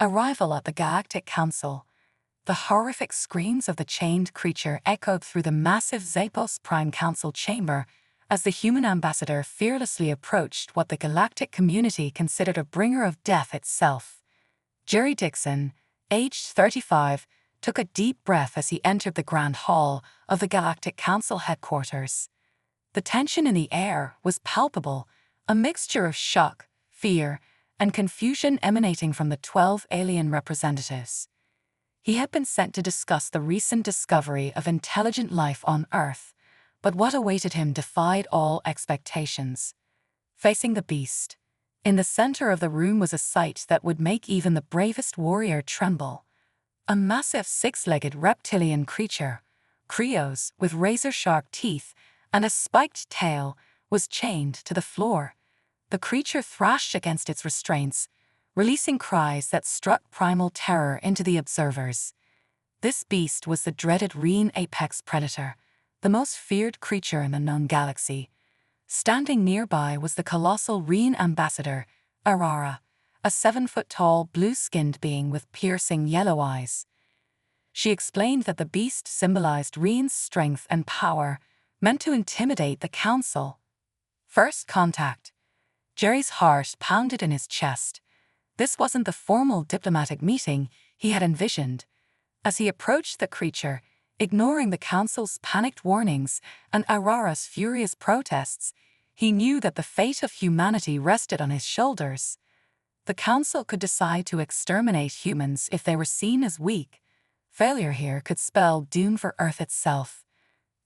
Arrival at the Galactic Council. The horrific screams of the chained creature echoed through the massive Zaphos Prime Council chamber as the human ambassador fearlessly approached what the galactic community considered a bringer of death itself. Jerry Dixon, aged 35, took a deep breath as he entered the Grand Hall of the Galactic Council headquarters. The tension in the air was palpable, a mixture of shock, fear, and confusion emanating from the 12 alien representatives. He had been sent to discuss the recent discovery of intelligent life on Earth, but what awaited him defied all expectations. Facing the beast, in the center of the room was a sight that would make even the bravest warrior tremble. A massive six-legged reptilian creature, Krios, with razor-sharp teeth and a spiked tail, was chained to the floor. The creature thrashed against its restraints, releasing cries that struck primal terror into the observers. This beast was the dreaded Reen apex predator, the most feared creature in the known galaxy. Standing nearby was the colossal Reen ambassador, Arara, a 7-foot-tall, blue-skinned being with piercing yellow eyes. She explained that the beast symbolized Reen's strength and power, meant to intimidate the council. First contact. Jerry's heart pounded in his chest. This wasn't the formal diplomatic meeting he had envisioned. As he approached the creature, ignoring the council's panicked warnings and Arara's furious protests, he knew that the fate of humanity rested on his shoulders. The council could decide to exterminate humans if they were seen as weak. Failure here could spell doom for Earth itself.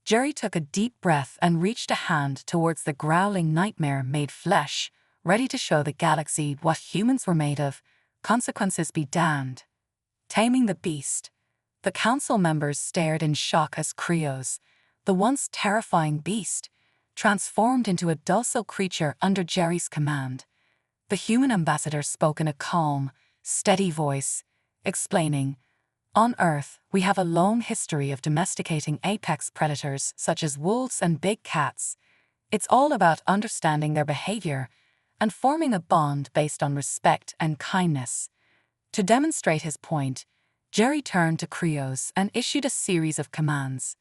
Jerry took a deep breath and reached a hand towards the growling nightmare made flesh, ready to show the galaxy what humans were made of. Consequences be damned. Taming the beast. The council members stared in shock as Krios, the once terrifying beast, transformed into a docile creature under Jerry's command. The human ambassador spoke in a calm, steady voice, explaining, "On Earth, we have a long history of domesticating apex predators such as wolves and big cats. It's all about understanding their behavior and forming a bond based on respect and kindness." To demonstrate his point, Jerry turned to Krios and issued a series of commands.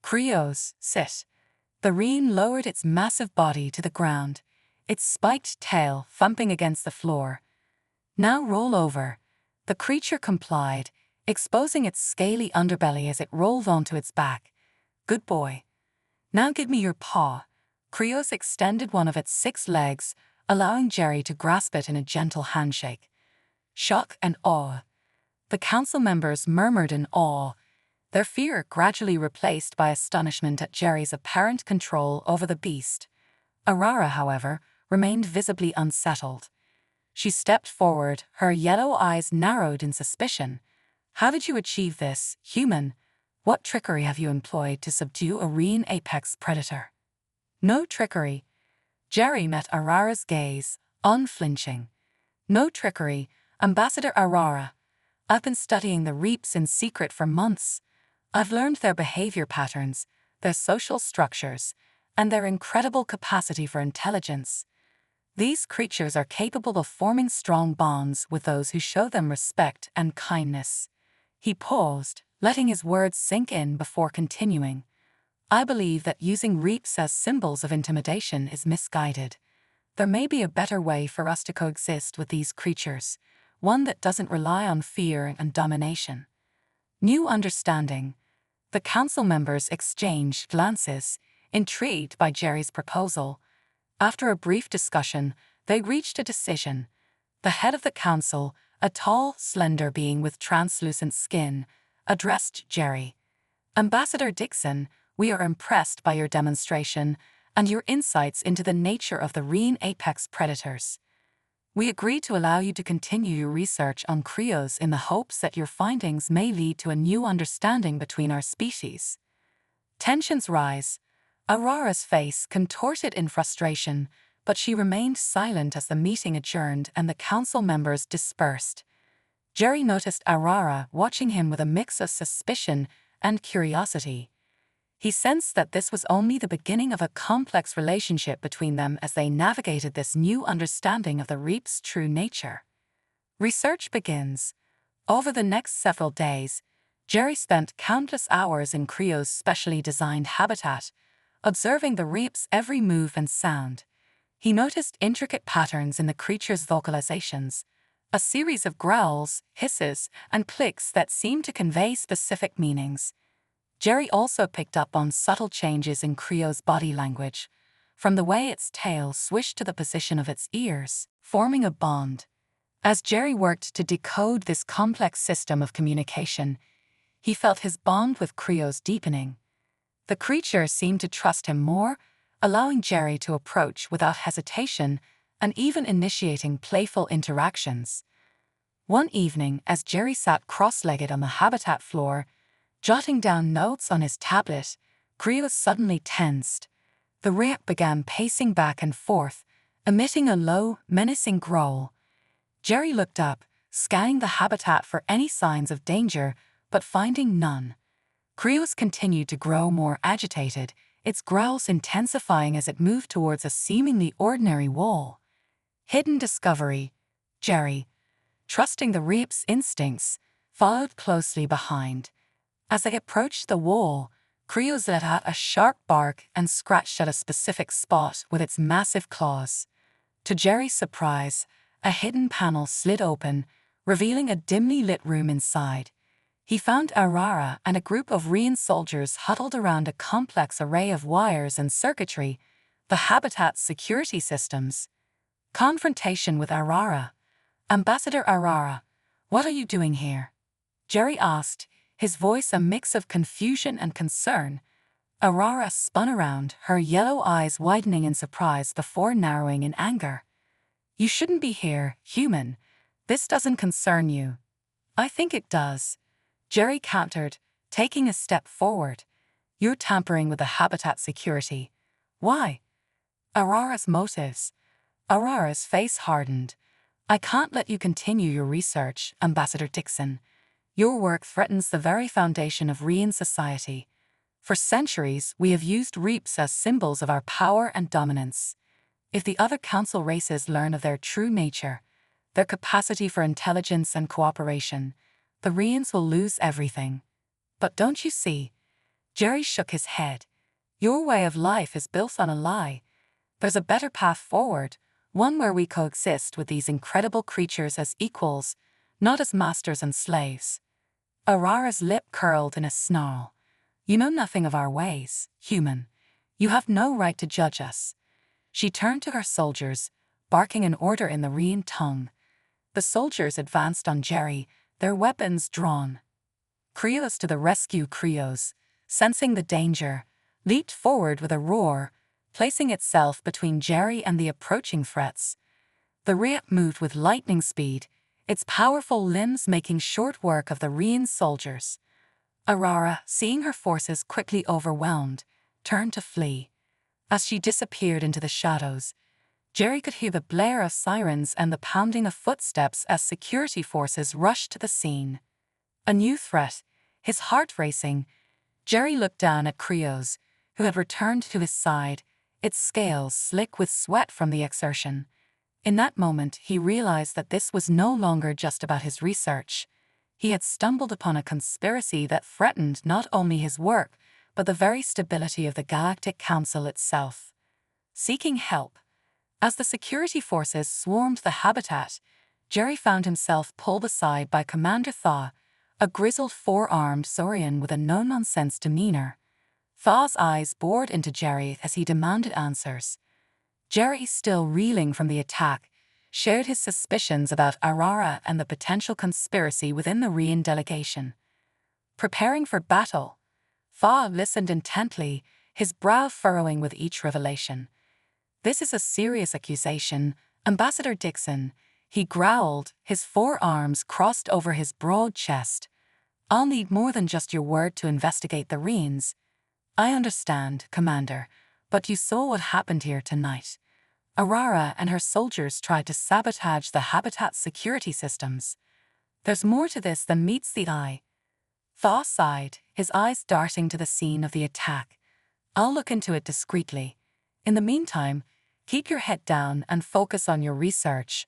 "Krios, sit." The Reen lowered its massive body to the ground, its spiked tail thumping against the floor. "Now roll over." The creature complied, exposing its scaly underbelly as it rolled onto its back. "Good boy. Now give me your paw." Krios extended one of its 6 legs, allowing Jerry to grasp it in a gentle handshake. Shock and awe. The council members murmured in awe, their fear gradually replaced by astonishment at Jerry's apparent control over the beast. Arara, however, remained visibly unsettled. She stepped forward, her yellow eyes narrowed in suspicion. "How did you achieve this, human? What trickery have you employed to subdue a Reen apex predator?" "No trickery." Jerry met Arara's gaze, unflinching. "No trickery, Ambassador Arara. I've been studying the Reaps in secret for months. I've learned their behavior patterns, their social structures, and their incredible capacity for intelligence. These creatures are capable of forming strong bonds with those who show them respect and kindness." He paused, letting his words sink in before continuing. "I believe that using Reaps as symbols of intimidation is misguided. There may be a better way for us to coexist with these creatures, one that doesn't rely on fear and domination." New understanding. The council members exchanged glances, intrigued by Jerry's proposal. After a brief discussion, they reached a decision. The head of the council, a tall, slender being with translucent skin, addressed Jerry. "Ambassador Dixon, we are impressed by your demonstration and your insights into the nature of the Reen apex predators. We agree to allow you to continue your research on Krios in the hopes that your findings may lead to a new understanding between our species." Tensions rise. Aurora's face contorted in frustration, but she remained silent as the meeting adjourned and the council members dispersed. Jerry noticed Aurora watching him with a mix of suspicion and curiosity. He sensed that this was only the beginning of a complex relationship between them as they navigated this new understanding of the Reap's true nature. Research begins. Over the next several days, Jerry spent countless hours in Creo's specially designed habitat, observing the reap's every move and sound. He noticed intricate patterns in the creature's vocalizations, a series of growls, hisses, and clicks that seemed to convey specific meanings. Jerry also picked up on subtle changes in Creo's body language, from the way its tail swished to the position of its ears, forming a bond. As Jerry worked to decode this complex system of communication, he felt his bond with Creo's deepening. The creature seemed to trust him more, allowing Jerry to approach without hesitation and even initiating playful interactions. One evening, as Jerry sat cross-legged on the habitat floor, jotting down notes on his tablet, Creo suddenly tensed. The reap began pacing back and forth, emitting a low, menacing growl. Jerry looked up, scanning the habitat for any signs of danger, but finding none. Creos continued to grow more agitated, its growls intensifying as it moved towards a seemingly ordinary wall. Hidden discovery. Jerry, trusting the reap's instincts, followed closely behind. As they approached the wall, Creos let out a sharp bark and scratched at a specific spot with its massive claws. To Jerry's surprise, a hidden panel slid open, revealing a dimly lit room inside. He found Arara and a group of Rian soldiers huddled around a complex array of wires and circuitry, the habitat's security systems. Confrontation with Arara. Ambassador Arara, what are you doing here? Jerry asked, his voice a mix of confusion and concern. Arara spun around, her yellow eyes widening in surprise before narrowing in anger. You shouldn't be here, human. This doesn't concern you. I think it does. Jerry countered, taking a step forward. You're tampering with the habitat security. Why? Arara's motives. Arara's face hardened. I can't let you continue your research, Ambassador Dixon. Your work threatens the very foundation of Rian society. For centuries, we have used reaps as symbols of our power and dominance. If the other council races learn of their true nature, their capacity for intelligence and cooperation, the Rians will lose everything. But don't you see? Jerry shook his head. Your way of life is built on a lie. There's a better path forward, one where we coexist with these incredible creatures as equals, not as masters and slaves. Arara's lip curled in a snarl. You know nothing of our ways, human. You have no right to judge us. She turned to her soldiers, barking an order in the Rian tongue. The soldiers advanced on Jerry, their weapons drawn. Creos to the rescue. Creos, sensing the danger, leaped forward with a roar, placing itself between Jerry and the approaching threats. The reap moved with lightning speed, its powerful limbs making short work of the Rian soldiers. Arara, seeing her forces quickly overwhelmed, turned to flee. As she disappeared into the shadows, Jerry could hear the blare of sirens and the pounding of footsteps as security forces rushed to the scene. A new threat, his heart racing, Jerry looked down at Creos, who had returned to his side, its scales slick with sweat from the exertion. In that moment, he realized that this was no longer just about his research. He had stumbled upon a conspiracy that threatened not only his work, but the very stability of the Galactic Council itself. Seeking help. As the security forces swarmed the habitat, Jerry found himself pulled aside by Commander Thaw, a grizzled four-armed Saurian with a no-nonsense demeanor. Thaw's eyes bored into Jerry as he demanded answers. Jerry, still reeling from the attack, shared his suspicions about Arara and the potential conspiracy within the Rian delegation. Preparing for battle, Thaw listened intently, his brow furrowing with each revelation. This is a serious accusation, Ambassador Dixon, he growled, his forearms crossed over his broad chest. I'll need more than just your word to investigate the Rians. I understand, Commander, but you saw what happened here tonight. Arara and her soldiers tried to sabotage the habitat's security systems. There's more to this than meets the eye. Thaw sighed, his eyes darting to the scene of the attack. I'll look into it discreetly. In the meantime, keep your head down and focus on your research.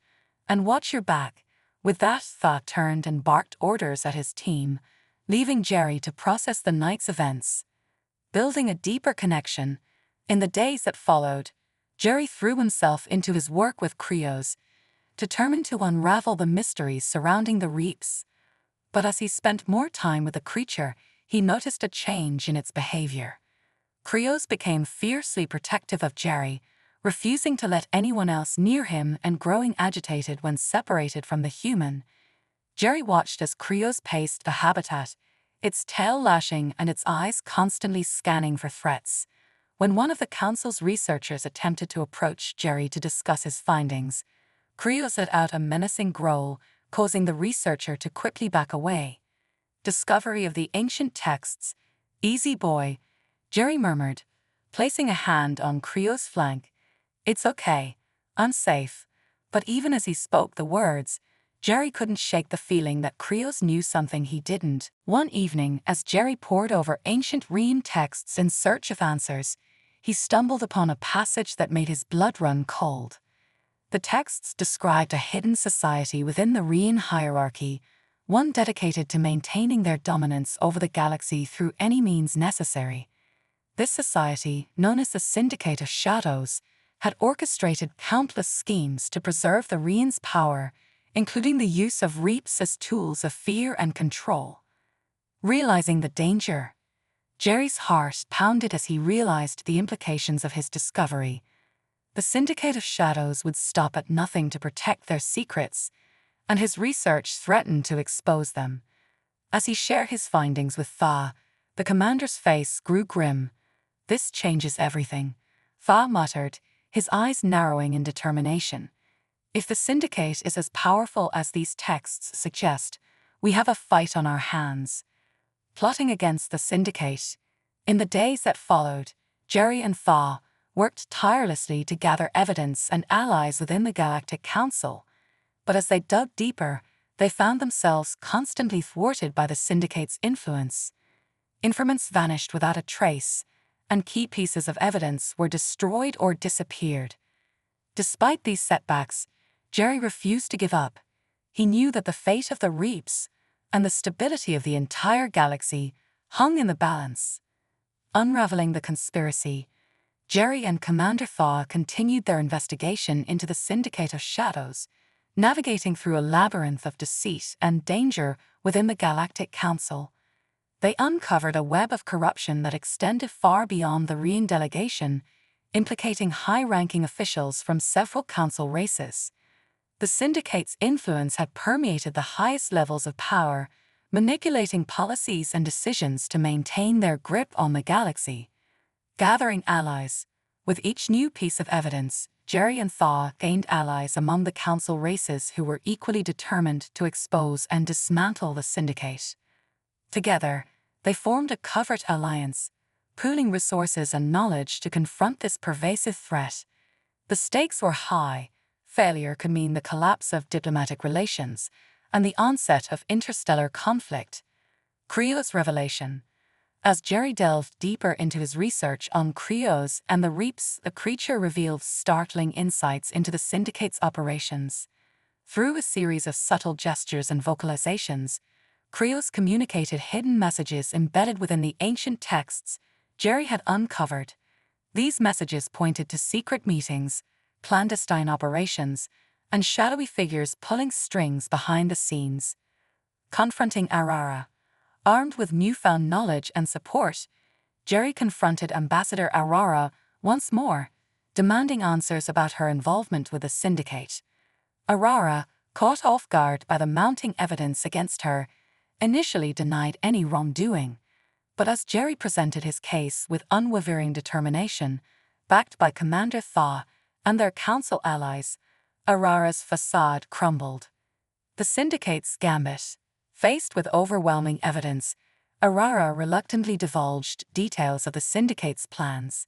And watch your back. With that, Tha turned and barked orders at his team, leaving Jerry to process the night's events. Building a deeper connection, in the days that followed, Jerry threw himself into his work with Krios, determined to unravel the mysteries surrounding the reaps. But as he spent more time with the creature, he noticed a change in its behavior. Krios became fiercely protective of Jerry, refusing to let anyone else near him and growing agitated when separated from the human. Jerry watched as Krios paced the habitat, its tail lashing and its eyes constantly scanning for threats. When one of the council's researchers attempted to approach Jerry to discuss his findings, Krios let out a menacing growl, causing the researcher to quickly back away. Discovery of the ancient texts. Easy boy, Jerry murmured, placing a hand on Krios' flank. It's okay. I'm safe. But even as he spoke the words, Jerry couldn't shake the feeling that Krios knew something he didn't. One evening, as Jerry pored over ancient Rean texts in search of answers, he stumbled upon a passage that made his blood run cold. The texts described a hidden society within the Rean hierarchy, one dedicated to maintaining their dominance over the galaxy through any means necessary. This society, known as the Syndicate of Shadows, had orchestrated countless schemes to preserve the Rean's power, including the use of reaps as tools of fear and control. Realizing the danger, Jerry's heart pounded as he realized the implications of his discovery. The Syndicate of Shadows would stop at nothing to protect their secrets, and his research threatened to expose them. As he shared his findings with Tha, the commander's face grew grim. "This changes everything," Tha muttered, his eyes narrowing in determination. "If the Syndicate is as powerful as these texts suggest, we have a fight on our hands." Plotting against the Syndicate. In the days that followed, Jerry and Tha worked tirelessly to gather evidence and allies within the Galactic Council. But as they dug deeper, they found themselves constantly thwarted by the Syndicate's influence. Informants vanished without a trace, and key pieces of evidence were destroyed or disappeared. Despite these setbacks, Jerry refused to give up. He knew that the fate of the Reaps and the stability of the entire galaxy hung in the balance. Unraveling the conspiracy, Jerry and Commander Tha continued their investigation into the Syndicate of Shadows, navigating through a labyrinth of deceit and danger within the Galactic Council. They uncovered a web of corruption that extended far beyond the Rean delegation, implicating high-ranking officials from several council races. The Syndicate's influence had permeated the highest levels of power, manipulating policies and decisions to maintain their grip on the galaxy. Gathering allies. With each new piece of evidence, Jerry and Tha gained allies among the council races who were equally determined to expose and dismantle the Syndicate. Together, they formed a covert alliance, pooling resources and knowledge to confront this pervasive threat. The stakes were high. Failure could mean the collapse of diplomatic relations and the onset of interstellar conflict. Krios' revelation. As Jerry delved deeper into his research on Krios and the Reaps, the creature revealed startling insights into the Syndicate's operations. Through a series of subtle gestures and vocalizations, Krios communicated hidden messages embedded within the ancient texts Jerry had uncovered. These messages pointed to secret meetings, clandestine operations, and shadowy figures pulling strings behind the scenes. Confronting Arara. Armed with newfound knowledge and support, Jerry confronted Ambassador Arara once more, demanding answers about her involvement with the Syndicate. Arara, caught off guard by the mounting evidence against her, initially denied any wrongdoing. But as Jerry presented his case with unwavering determination, backed by Commander Tha and their council allies, Arara's facade crumbled. The Syndicate's gambit. Faced with overwhelming evidence, Arara reluctantly divulged details of the Syndicate's plans.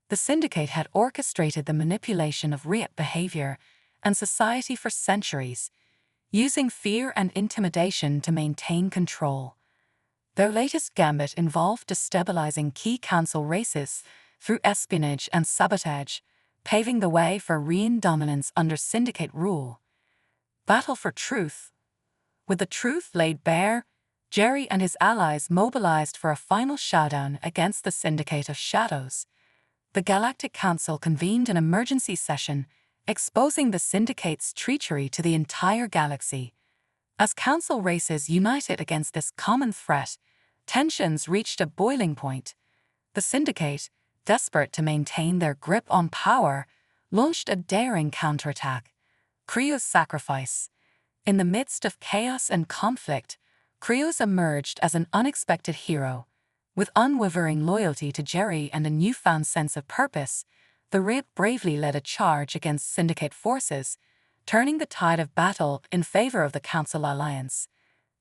The Syndicate had orchestrated the manipulation of Reap behavior and society for centuries, using fear and intimidation to maintain control. Their latest gambit involved destabilizing key council races through espionage and sabotage, paving the way for Rean dominance under Syndicate rule. Battle for truth. With the truth laid bare, Jerry and his allies mobilized for a final showdown against the Syndicate of Shadows. The Galactic Council convened an emergency session, exposing the Syndicate's treachery to the entire galaxy. As Council races united against this common threat, tensions reached a boiling point. The Syndicate, desperate to maintain their grip on power, launched a daring counterattack. Krios' sacrifice. In the midst of chaos and conflict, Krios emerged as an unexpected hero. With unwavering loyalty to Jerry and a newfound sense of purpose, the Rip bravely led a charge against Syndicate forces, turning the tide of battle in favor of the Council alliance.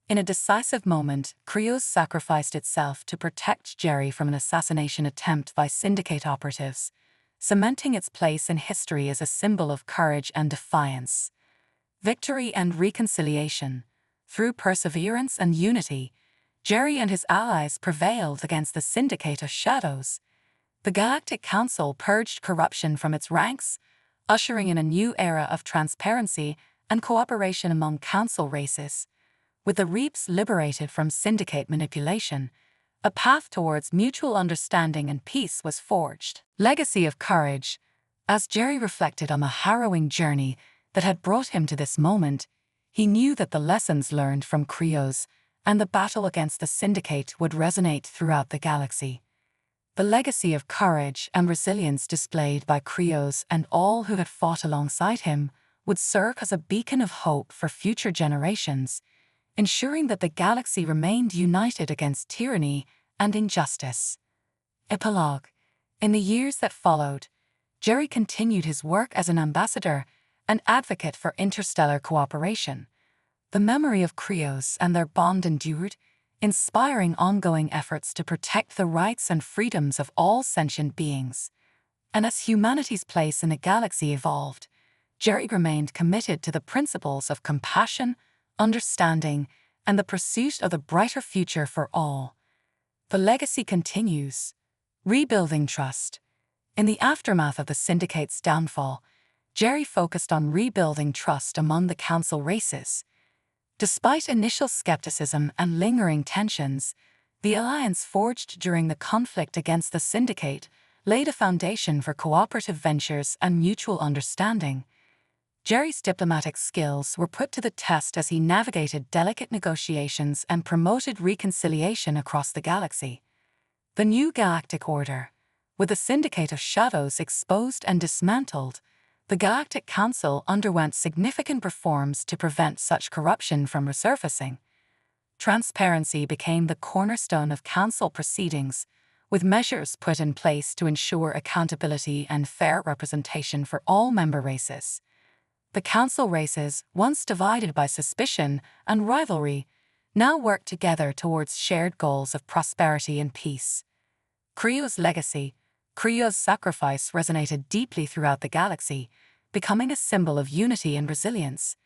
In a decisive moment, Krios sacrificed itself to protect Jerry from an assassination attempt by Syndicate operatives, cementing its place in history as a symbol of courage and defiance. Victory and reconciliation. Through perseverance and unity, Jerry and his allies prevailed against the Syndicate of Shadows. The Galactic Council purged corruption from its ranks, ushering in a new era of transparency and cooperation among Council races. With the Reaps liberated from Syndicate manipulation, a path towards mutual understanding and peace was forged. Legacy of courage. As Jerry reflected on the harrowing journey that had brought him to this moment, he knew that the lessons learned from Krios and the battle against the Syndicate would resonate throughout the galaxy. The legacy of courage and resilience displayed by Krios and all who had fought alongside him would serve as a beacon of hope for future generations, ensuring that the galaxy remained united against tyranny and injustice. Epilogue. In the years that followed, Jerry continued his work as an ambassador and advocate for interstellar cooperation. The memory of Krios and their bond endured, inspiring ongoing efforts to protect the rights and freedoms of all sentient beings. And as humanity's place in the galaxy evolved, Jerry remained committed to the principles of compassion, understanding, and the pursuit of the brighter future for all. The legacy continues. Rebuilding trust. In the aftermath of the Syndicate's downfall, Jerry focused on rebuilding trust among the Council races. Despite initial skepticism and lingering tensions, the alliance forged during the conflict against the Syndicate laid a foundation for cooperative ventures and mutual understanding. Jerry's diplomatic skills were put to the test as he navigated delicate negotiations and promoted reconciliation across the galaxy. The new Galactic Order. With the Syndicate of Shadows exposed and dismantled, the Galactic Council underwent significant reforms to prevent such corruption from resurfacing. Transparency became the cornerstone of Council proceedings, with measures put in place to ensure accountability and fair representation for all member races. The Council races, once divided by suspicion and rivalry, now work together towards shared goals of prosperity and peace. Krios' legacy. Krios' sacrifice resonated deeply throughout the galaxy, becoming a symbol of unity and resilience.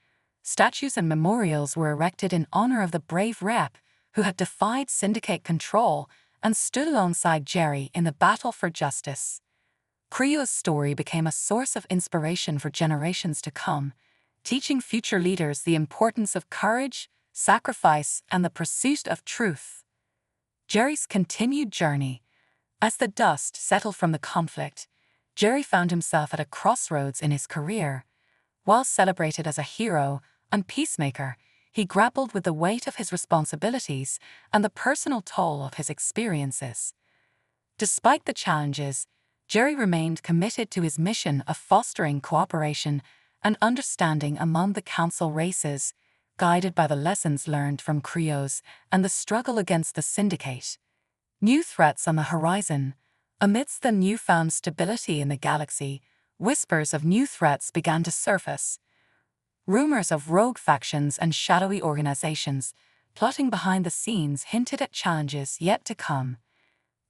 Statues and memorials were erected in honor of the brave Rep who had defied Syndicate control and stood alongside Jerry in the battle for justice. Krios' story became a source of inspiration for generations to come, teaching future leaders the importance of courage, sacrifice, and the pursuit of truth. Jerry's continued journey. As the dust settled from the conflict, Jerry found himself at a crossroads in his career. While celebrated as a hero and peacemaker, he grappled with the weight of his responsibilities and the personal toll of his experiences. Despite the challenges, Jerry remained committed to his mission of fostering cooperation and understanding among the Council races, guided by the lessons learned from Krios and the struggle against the Syndicate. New threats on the horizon. Amidst the newfound stability in the galaxy, whispers of new threats began to surface. Rumors of rogue factions and shadowy organizations plotting behind the scenes hinted at challenges yet to come.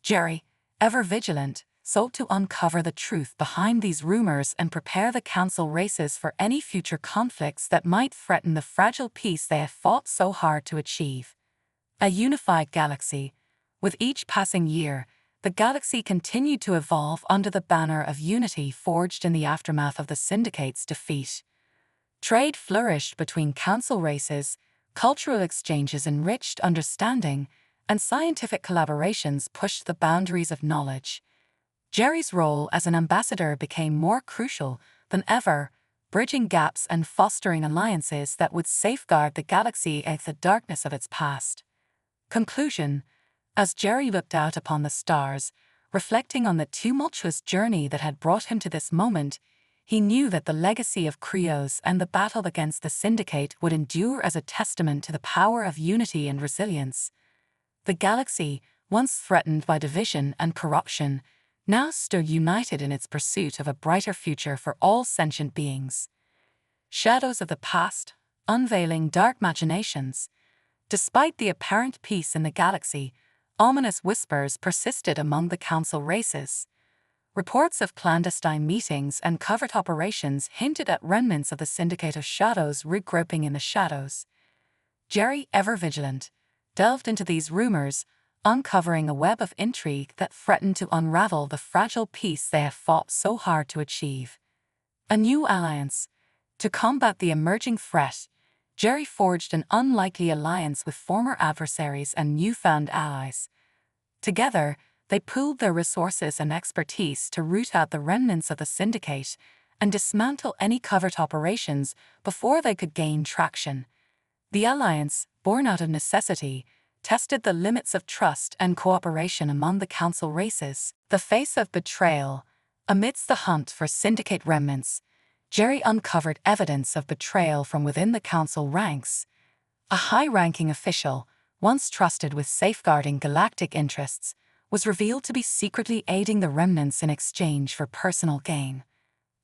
Jerry, ever vigilant, sought to uncover the truth behind these rumors and prepare the Council races for any future conflicts that might threaten the fragile peace they had fought so hard to achieve. A unified galaxy. With each passing year, the galaxy continued to evolve under the banner of unity forged in the aftermath of the Syndicate's defeat. Trade flourished between council races, cultural exchanges enriched understanding, and scientific collaborations pushed the boundaries of knowledge. Jerry's role as an ambassador became more crucial than ever, bridging gaps and fostering alliances that would safeguard the galaxy against the darkness of its past. Conclusion: as Jerry looked out upon the stars, reflecting on the tumultuous journey that had brought him to this moment, he knew that the legacy of Krios and the battle against the Syndicate would endure as a testament to the power of unity and resilience. The galaxy, once threatened by division and corruption, now stood united in its pursuit of a brighter future for all sentient beings. Shadows of the past, unveiling dark machinations. Despite the apparent peace in the galaxy, ominous whispers persisted among the council races. Reports of clandestine meetings and covert operations hinted at remnants of the Syndicate of Shadows regrouping in the shadows. Jerry, ever vigilant, delved into these rumors, uncovering a web of intrigue that threatened to unravel the fragile peace they had fought so hard to achieve. A new alliance. To combat the emerging threat, Jerry forged an unlikely alliance with former adversaries and newfound allies. Together, they pooled their resources and expertise to root out the remnants of the Syndicate and dismantle any covert operations before they could gain traction. The alliance, born out of necessity, tested the limits of trust and cooperation among the council races. The face of betrayal. Amidst the hunt for Syndicate remnants, Jerry uncovered evidence of betrayal from within the council ranks. A high-ranking official, once trusted with safeguarding galactic interests, was revealed to be secretly aiding the remnants in exchange for personal gain.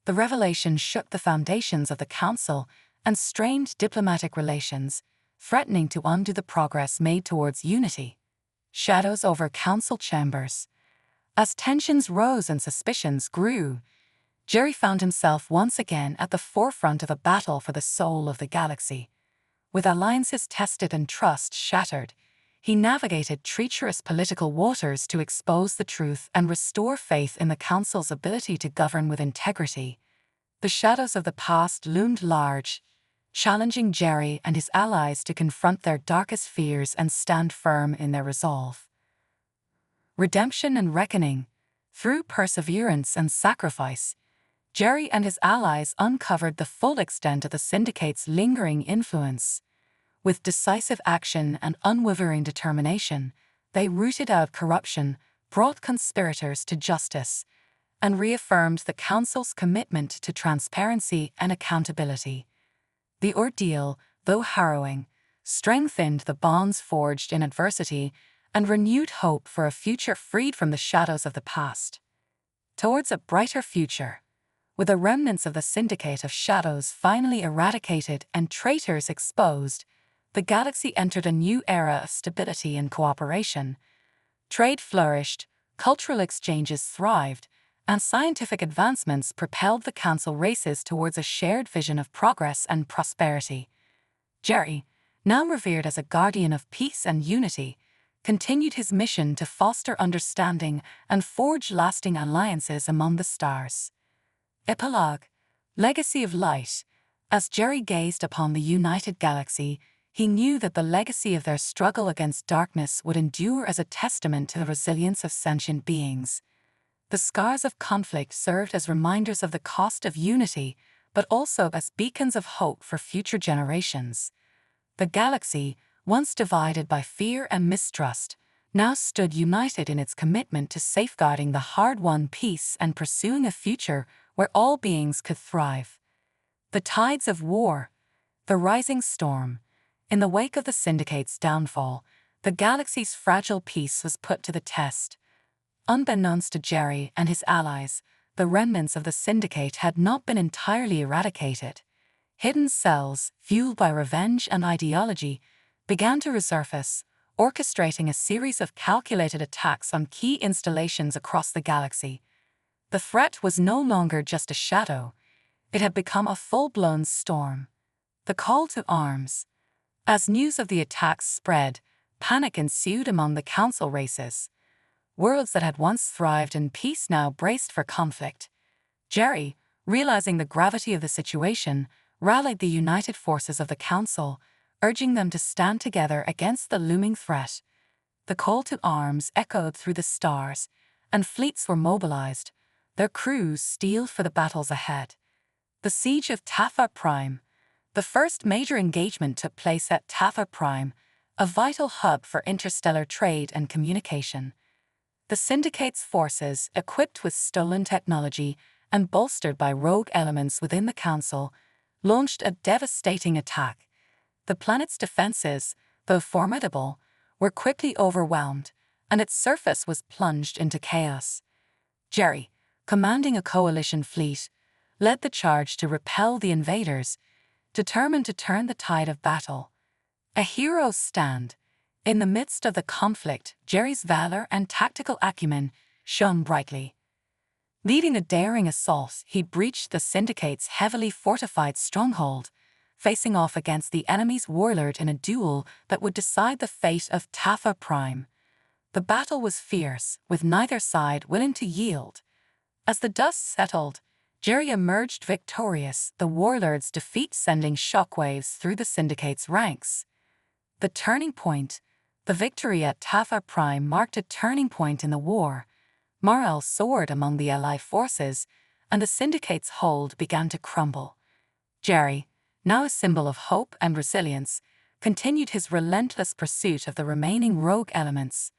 The revelation shook the foundations of the council and strained diplomatic relations, threatening to undo the progress made towards unity. Shadows over council chambers. As tensions rose and suspicions grew, Jerry found himself once again at the forefront of a battle for the soul of the galaxy. With alliances tested and trust shattered, he navigated treacherous political waters to expose the truth and restore faith in the Council's ability to govern with integrity. The shadows of the past loomed large, challenging Jerry and his allies to confront their darkest fears and stand firm in their resolve. Redemption and reckoning. Through perseverance and sacrifice, Jerry and his allies uncovered the full extent of the Syndicate's lingering influence. With decisive action and unwavering determination, they rooted out corruption, brought conspirators to justice, and reaffirmed the Council's commitment to transparency and accountability. The ordeal, though harrowing, strengthened the bonds forged in adversity and renewed hope for a future freed from the shadows of the past. Towards a brighter future. With the remnants of the Syndicate of Shadows finally eradicated and traitors exposed, the galaxy entered a new era of stability and cooperation. Trade flourished, cultural exchanges thrived, and scientific advancements propelled the council races towards a shared vision of progress and prosperity. Jerry, now revered as a guardian of peace and unity, continued his mission to foster understanding and forge lasting alliances among the stars. Epilogue. Legacy of Light. As Jerry gazed upon the united galaxy, he knew that the legacy of their struggle against darkness would endure as a testament to the resilience of sentient beings. The scars of conflict served as reminders of the cost of unity, but also as beacons of hope for future generations. The galaxy, once divided by fear and mistrust, now stood united in its commitment to safeguarding the hard-won peace and pursuing a future where all beings could thrive. The tides of war. The rising storm. In the wake of the Syndicate's downfall, the galaxy's fragile peace was put to the test. Unbeknownst to Jerry and his allies, the remnants of the Syndicate had not been entirely eradicated. Hidden cells, fueled by revenge and ideology, began to resurface, orchestrating a series of calculated attacks on key installations across the galaxy. The threat was no longer just a shadow, it had become a full-blown storm. The call to arms. As news of the attacks spread, panic ensued among the council races. Worlds that had once thrived in peace now braced for conflict. Jerry, realizing the gravity of the situation, rallied the united forces of the Council, urging them to stand together against the looming threat. The call to arms echoed through the stars, and fleets were mobilized, their crews steeled for the battles ahead. The Siege of Taffa Prime. The first major engagement took place at Taffa Prime, a vital hub for interstellar trade and communication. The Syndicate's forces, equipped with stolen technology and bolstered by rogue elements within the Council, launched a devastating attack. The planet's defenses, though formidable, were quickly overwhelmed, and its surface was plunged into chaos. Jerry, commanding a coalition fleet, led the charge to repel the invaders, determined to turn the tide of battle. A hero's stand. In the midst of the conflict, Jerry's valor and tactical acumen shone brightly. Leading a daring assault, he breached the Syndicate's heavily fortified stronghold, facing off against the enemy's warlord in a duel that would decide the fate of Taffa Prime. The battle was fierce, with neither side willing to yield. As the dust settled, Jerry emerged victorious, the warlord's defeat sending shockwaves through the Syndicate's ranks. The turning point. The victory at Taffa Prime marked a turning point in the war. Morale soared among the Allied forces, and the Syndicate's hold began to crumble. Jerry, now a symbol of hope and resilience, continued his relentless pursuit of the remaining rogue elements.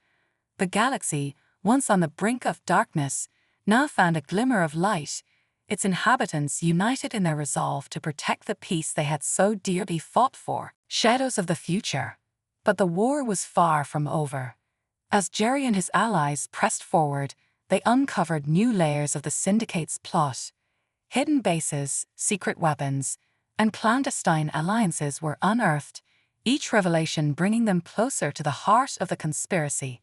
The galaxy, once on the brink of darkness, now found a glimmer of light, its inhabitants united in their resolve to protect the peace they had so dearly fought for. Shadows of the future. But the war was far from over. As Jerry and his allies pressed forward, they uncovered new layers of the Syndicate's plot. Hidden bases, secret weapons, and clandestine alliances were unearthed, each revelation bringing them closer to the heart of the conspiracy.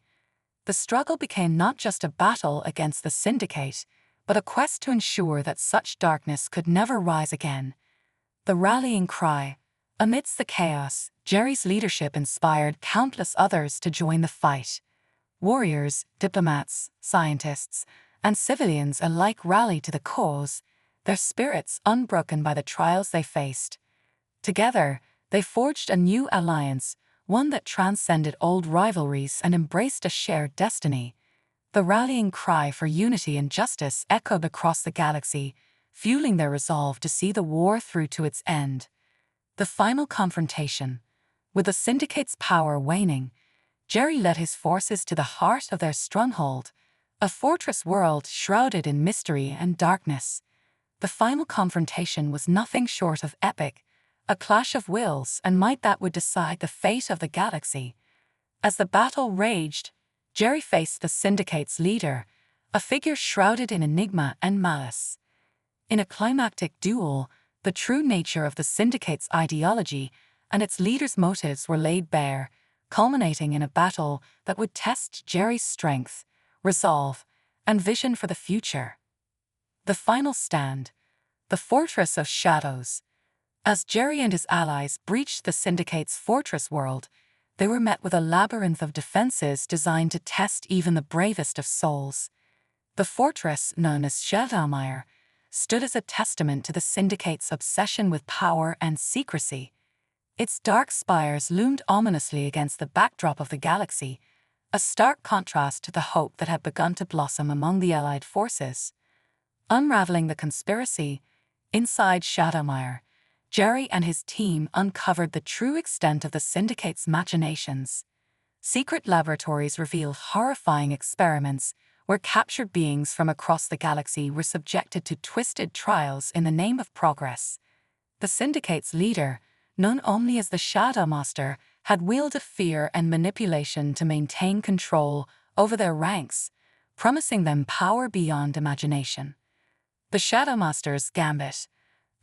The struggle became not just a battle against the Syndicate, but a quest to ensure that such darkness could never rise again. The rallying cry. Amidst the chaos, Jerry's leadership inspired countless others to join the fight. Warriors, diplomats, scientists, and civilians alike rallied to the cause, their spirits unbroken by the trials they faced. Together, they forged a new alliance, one that transcended old rivalries and embraced a shared destiny. The rallying cry for unity and justice echoed across the galaxy, fueling their resolve to see the war through to its end. The final confrontation. With the Syndicate's power waning, Jerry led his forces to the heart of their stronghold, a fortress world shrouded in mystery and darkness. The final confrontation was nothing short of epic, a clash of wills and might that would decide the fate of the galaxy. As the battle raged, Jerry faced the Syndicate's leader, a figure shrouded in enigma and malice. In a climactic duel, the true nature of the Syndicate's ideology and its leader's motives were laid bare, culminating in a battle that would test Jerry's strength, resolve, and vision for the future. The final stand. The Fortress of Shadows. As Jerry and his allies breached the Syndicate's fortress world, they were met with a labyrinth of defenses designed to test even the bravest of souls. The fortress, known as Shadowmire, stood as a testament to the Syndicate's obsession with power and secrecy. Its dark spires loomed ominously against the backdrop of the galaxy, a stark contrast to the hope that had begun to blossom among the Allied forces. Unraveling the conspiracy, inside Shadowmire, Jerry and his team uncovered the true extent of the Syndicate's machinations. Secret laboratories revealed horrifying experiments where captured beings from across the galaxy were subjected to twisted trials in the name of progress. The Syndicate's leader, known only as the Shadow Master, had wielded fear and manipulation to maintain control over their ranks, promising them power beyond imagination. The Shadow Master's gambit.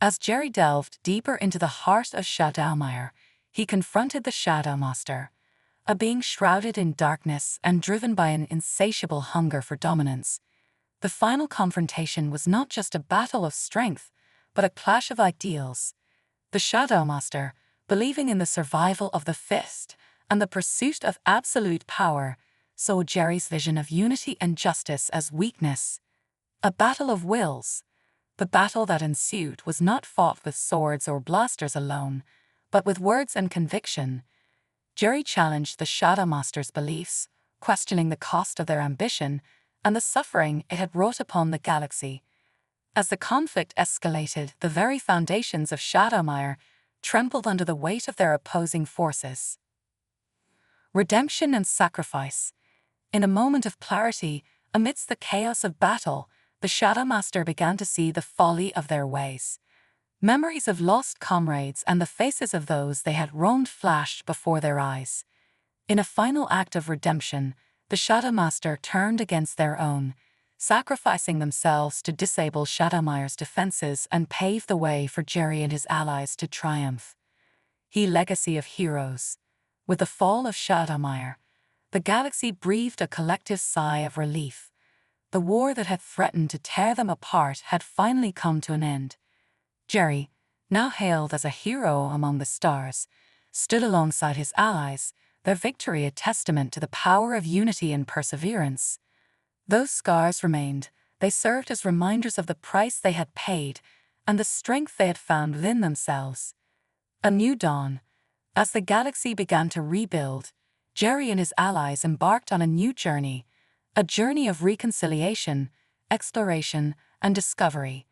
As Jerry delved deeper into the heart of Shadowmire, he confronted the Shadow Master, a being shrouded in darkness and driven by an insatiable hunger for dominance. The final confrontation was not just a battle of strength, but a clash of ideals. The Shadow Master, believing in the survival of the fist and the pursuit of absolute power, saw Jerry's vision of unity and justice as weakness. A battle of wills. The battle that ensued was not fought with swords or blasters alone, but with words and conviction. Jerry challenged the Shadow Master's beliefs, questioning the cost of their ambition and the suffering it had wrought upon the galaxy. As the conflict escalated, the very foundations of Shadowmire trembled under the weight of their opposing forces. Redemption and sacrifice. In a moment of clarity, amidst the chaos of battle, the Shadow Master began to see the folly of their ways. Memories of lost comrades and the faces of those they had wronged flashed before their eyes. In a final act of redemption, the Shadow Master turned against their own, sacrificing themselves to disable Shadowmire's defenses and pave the way for Jerry and his allies to triumph. Legacy of heroes. With the fall of Shadowmire, the galaxy breathed a collective sigh of relief. The war that had threatened to tear them apart had finally come to an end. Jerry, now hailed as a hero among the stars, stood alongside his allies, their victory a testament to the power of unity and perseverance. Though scars remained, they served as reminders of the price they had paid and the strength they had found within themselves. A new dawn. As the galaxy began to rebuild, Jerry and his allies embarked on a new journey, a journey of reconciliation, exploration, and discovery.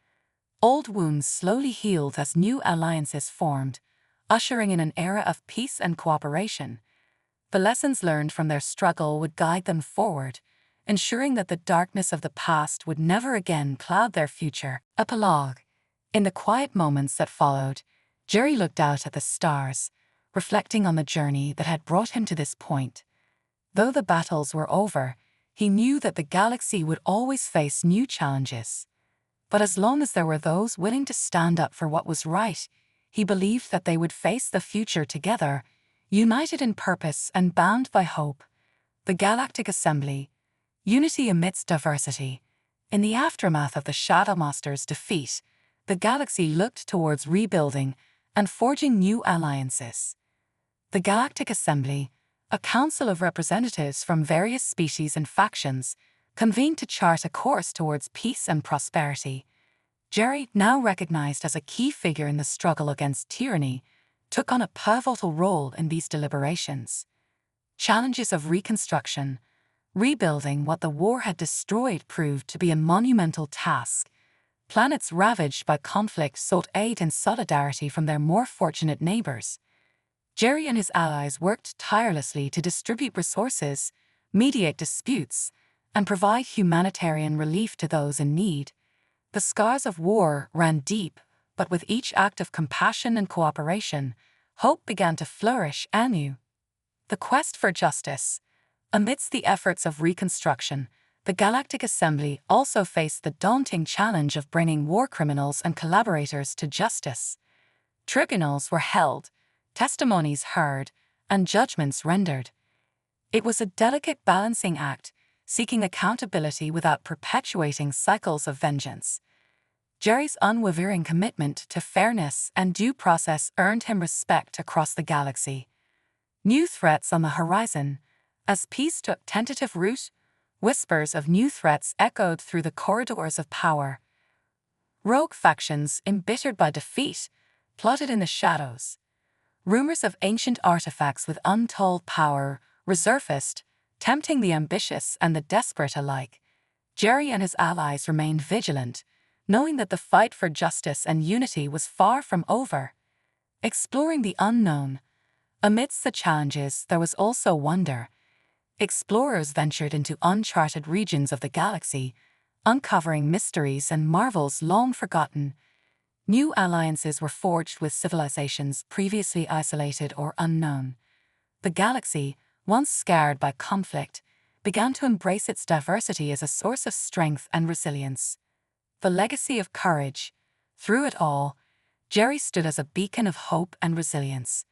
Old wounds slowly healed as new alliances formed, ushering in an era of peace and cooperation. The lessons learned from their struggle would guide them forward, ensuring that the darkness of the past would never again cloud their future. Epilogue. In the quiet moments that followed, Jerry looked out at the stars, reflecting on the journey that had brought him to this point. Though the battles were over, he knew that the galaxy would always face new challenges. But as long as there were those willing to stand up for what was right, he believed that they would face the future together, united in purpose and bound by hope. The Galactic Assembly. Unity amidst diversity. In the aftermath of the Shadow Master's defeat, the galaxy looked towards rebuilding and forging new alliances. The Galactic Assembly, a council of representatives from various species and factions, convened to chart a course towards peace and prosperity. Jerry, now recognized as a key figure in the struggle against tyranny, took on a pivotal role in these deliberations. Challenges of reconstruction. Rebuilding what the war had destroyed proved to be a monumental task. Planets ravaged by conflict sought aid and solidarity from their more fortunate neighbors. Jerry and his allies worked tirelessly to distribute resources, mediate disputes, and provide humanitarian relief to those in need. The scars of war ran deep, but with each act of compassion and cooperation, hope began to flourish anew. The quest for justice. Amidst the efforts of reconstruction, the Galactic Assembly also faced the daunting challenge of bringing war criminals and collaborators to justice. Tribunals were held, testimonies heard, and judgments rendered. It was a delicate balancing act, seeking accountability without perpetuating cycles of vengeance. Jerry's unwavering commitment to fairness and due process earned him respect across the galaxy. New threats on the horizon. As peace took tentative root, whispers of new threats echoed through the corridors of power. Rogue factions, embittered by defeat, plotted in the shadows. Rumors of ancient artifacts with untold power resurfaced, tempting the ambitious and the desperate alike. Jerry and his allies remained vigilant, knowing that the fight for justice and unity was far from over. Exploring the unknown. Amidst the challenges, there was also wonder. Explorers ventured into uncharted regions of the galaxy, uncovering mysteries and marvels long forgotten. New alliances were forged with civilizations previously isolated or unknown. The galaxy, once scarred by conflict, began to embrace its diversity as a source of strength and resilience. The legacy of courage. Through it all, Jerry stood as a beacon of hope and resilience.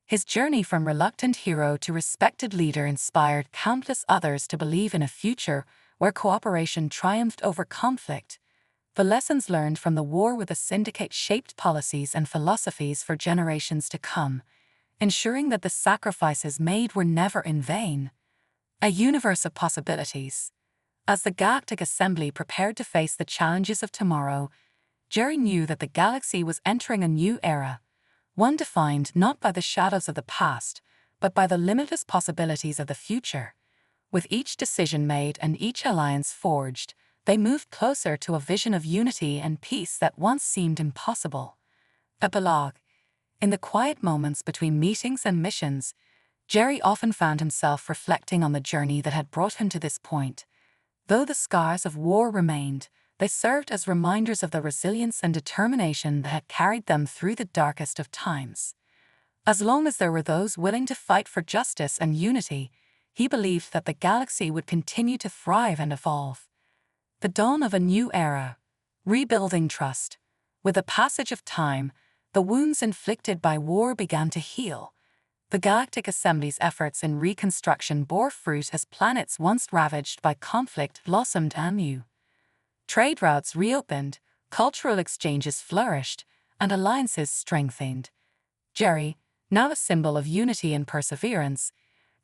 His journey from reluctant hero to respected leader inspired countless others to believe in a future where cooperation triumphed over conflict. The lessons learned from the war with the Syndicate shaped policies and philosophies for generations to come, ensuring that the sacrifices made were never in vain. A universe of possibilities. As the Galactic Assembly prepared to face the challenges of tomorrow, Jerry knew that the galaxy was entering a new era, one defined not by the shadows of the past, but by the limitless possibilities of the future. With each decision made and each alliance forged, they moved closer to a vision of unity and peace that once seemed impossible. Epilogue. In the quiet moments between meetings and missions, Jerry often found himself reflecting on the journey that had brought him to this point. Though the scars of war remained, they served as reminders of the resilience and determination that had carried them through the darkest of times. As long as there were those willing to fight for justice and unity, he believed that the galaxy would continue to thrive and evolve. The dawn of a new era. Rebuilding trust. With the passage of time, the wounds inflicted by war began to heal. The Galactic Assembly's efforts in reconstruction bore fruit as planets once ravaged by conflict blossomed anew. Trade routes reopened, cultural exchanges flourished, and alliances strengthened. Jerry, now a symbol of unity and perseverance,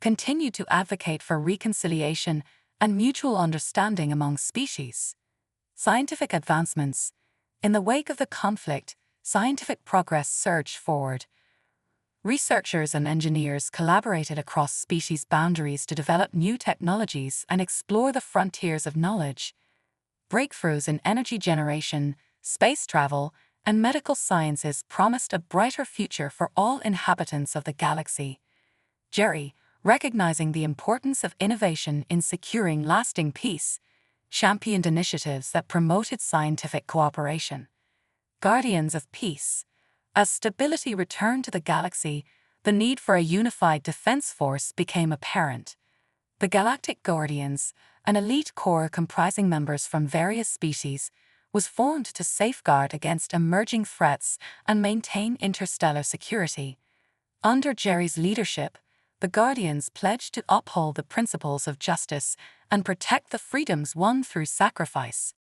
continued to advocate for reconciliation and mutual understanding among species. Scientific advancements. In the wake of the conflict, scientific progress surged forward. Researchers and engineers collaborated across species boundaries to develop new technologies and explore the frontiers of knowledge. Breakthroughs in energy generation, space travel, and medical sciences promised a brighter future for all inhabitants of the galaxy. Jerry, recognizing the importance of innovation in securing lasting peace, championed initiatives that promoted scientific cooperation. Guardians of peace. As stability returned to the galaxy, the need for a unified defense force became apparent. The Galactic Guardians, an elite corps comprising members from various species, was formed to safeguard against emerging threats and maintain interstellar security. Under Jerry's leadership, the Guardians pledged to uphold the principles of justice and protect the freedoms won through sacrifice.